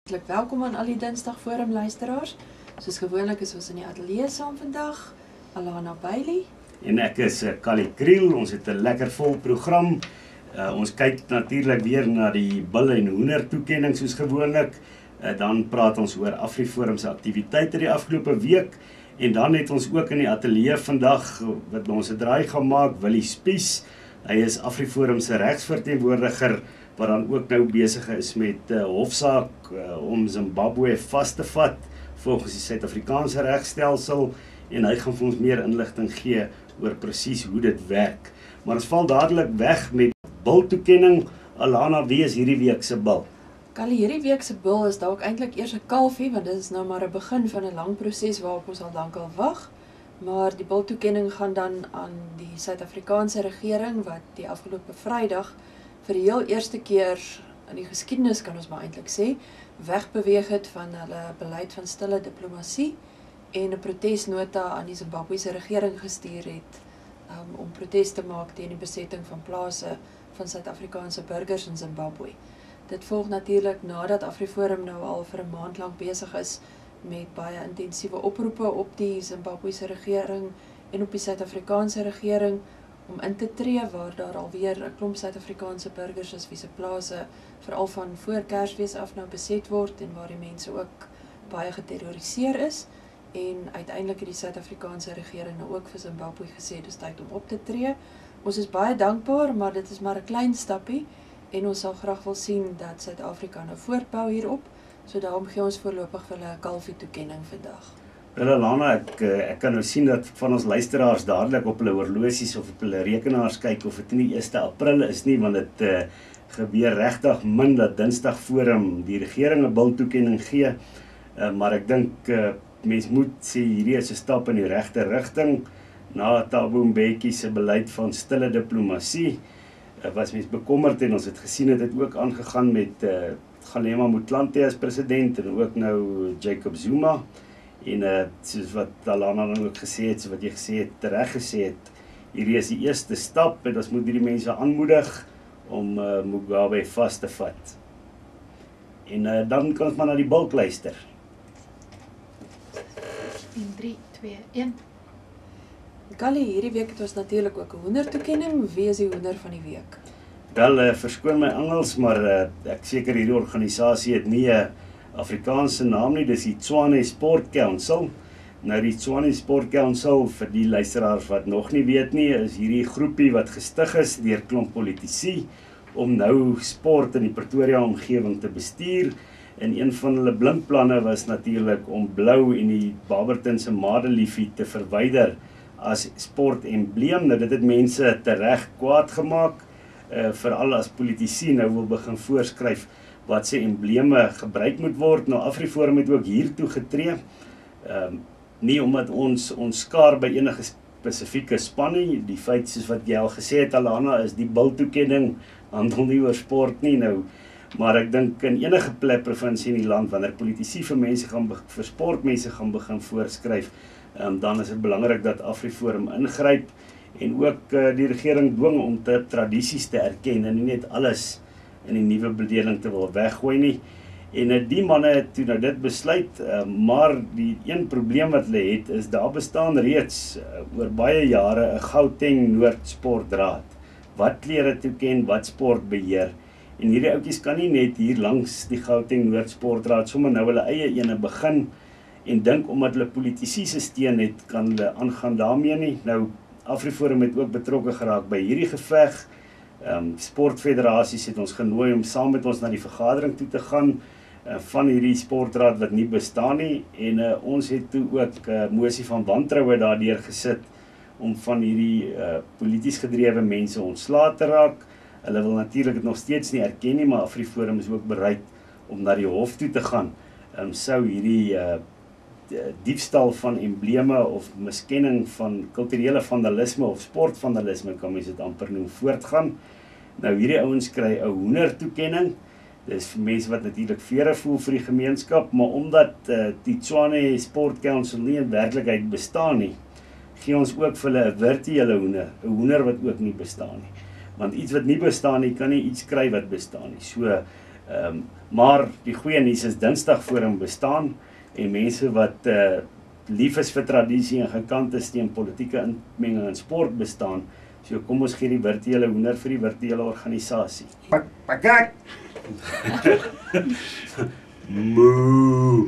Hartlik welkom aan al die Dinsdag Forum luisteraars. Soos gewoonlik is ons in die ateljee saam vandag. Alana Bailey. En ek is Kali Kriel. Ons het 'n lekker vol program. Ons kyk natuurlik weer na die bil en hoender toekenning soos gewoonlik. Dan praat ons oor AfriForum se aktiwiteite die afgelope week. En dan het ons ook in die ateljee vandag wat ons 'n draai gaan maak, Willie Spies. Hy is AfriForum se regsverteenwoordiger wat dan ook nou besig is met hofsaak om Zimbabwe vas te vat volgens die Suid-Afrikaanse regstelsel, en hy gaan vir ons meer inligting gee oor presies hoe dit werk. Maar ons val dadelik weg met biltoekenning. Alana, wie is hierdie week se bil? Kali, hierdie week se bil is dalk eintlik eers 'n kalfie, want dit is nou maar 'n begin van 'n lang proses waarop ons al lankal wag. Maar die biltoekenning gaan dan aan die Suid-Afrikaanse regering wat die afgelope Vrydag vir die heel eerste keer in die geskiedenis, kan ons maar eintlik sê, wegbeweeg het van hulle beleid van stille diplomatie en 'n protesnota aan die Zimbabwese regering gestuur het om protes te maak teen die besetting van plase van Suid-Afrikaanse burgers in Zimbabwe. Dit volg natuurlik nadat AfriForum nou al vir 'n maand lank besig is met baie intensiewe oproepe op die Zimbabwese regering en op die Suid-Afrikaanse regering om in te tree, waar daar alweer 'n klomp Suid-Afrikaanse burgers is wie se plase veral van voor Kersfees af nou beset word en waar die mense ook baie geterroriseer is. En uiteindelik het die Suid-Afrikaanse regering nou ook vir Zimbabwe gesê dis tyd om op te tree. Ons is baie dankbaar, maar dit is maar 'n klein stappie en ons sal graag wil sien dat Suid-Afrika nou voortbou hierop. So daarom gee ons voorlopig vir hulle 'n kalfie toekenning vandag. Lana, ek kan nou sien dat van ons luisteraars dadelik op hulle horlosies of op hulle rekenaars kyk of dit nie 1 April is nie, want dit gebeur regtig min dat Dinsdag Forum die regering 'n biltoekenning gee. Maar ek dink mens moet sê hierdie is 'n stap in die regte rigting. Na Thabo Mbeki se beleid van stille diplomatie was mens bekommerd en ons het gesien dit ook aangegaan met Kgalema Motlanthe as president en ook nou Jacob Zuma. En soos wat Alana dan ook gesê het, soos wat jy gesê het, reg gesê het, hierdie is die eerste stap en ons moet hierdie mense aanmoedig om Mugabe vas te vat. En dan kan ons maar na die bil luister. 3, 2, 1. Kali, hierdie week het ons natuurlik ook 'n hoendertoekenning. Wie is die hoender van die week? Wel, verskoon my Engels, maar ek seker hierdie organisasie het nie 'n Afrikaanse naam nie, dis die Tshwane Sport Council. Nou die Tshwane Sport Council, vir die luisteraars wat nog nie weet nie, is hierdie groepie wat gestig is deur klomp politici om nou sport in die Pretoria omgewing te bestuur. En een van hulle blinkplanne was natuurlik om blou en die Barbertonse madeliefie te verwyder as sportembleem. Nou dit het mense tereg kwaad gemaak, veral as politici nou wil begin voorskryf wat se embleme gebruik moet word. Nou AfriForum het ook hiertoe getree. Nie omdat ons skaar by enige spesifieke span nie. Die feit soos wat jy al gesê het, Alana, is die biltoekenning handel nie oor sport nie nou. Maar ek dink in enige plek provinsie in die land wanneer politici vir sportmense gaan begin voorskryf, dan is dit belangrik dat AfriForum ingryp en ook die regering dwing om tradisies te erken en nie net alles in die nuwe bedeling te wil weggooi nie. En die manne het toe nou dit besluit, maar die een probleem wat hulle het is daar bestaan reeds oor baie jare 'n Gauteng Noord Sportraad wat klere toeken, wat sport beheer. En hierdie ouetjies kan nie net hier langs die Gauteng Noord Sportraad sommer nou hulle eie ene begin en dink omdat hulle politici se steun het, kan hulle aangaan daarmee nie. Nou AfriForum het ook betrokke geraak by hierdie geveg. Sportfederasies het ons genooi om saam met ons na die vergadering toe te gaan van hierdie sportraad wat nie bestaan nie. En ons het toe ook mosie van wantroue daardeur gesit om van hierdie polities gedrewe mense ontslae te raak. Hulle wil natuurlik dit nog steeds nie erken nie, maar AfriForum is ook bereid om na die hof toe te gaan. Sou hierdie diefstal van embleme of miskenning van kulturele vandalisme of sportvandalisme, kan mens dit amper noem, voortgaan. Nou hierdie ouens kry 'n hoendertoekenning. Dis vir mense wat natuurlik vere voel vir die gemeenskap, maar omdat die Tshwane Sport Council nie in werklikheid bestaan nie, gee ons ook vir hulle 'n virtuele hoender, 'n hoender wat ook nie bestaan nie. Want iets wat nie bestaan nie, kan nie iets kry wat bestaan nie. So Maar die goeie nuus is Dinsdag voor hom bestaan en mense wat lief is vir tradisie en gekant is teen politieke inmenging in sport bestaan. So kom ons gee die virtuele hoender vir die virtuele organisasie. Pak. Moo.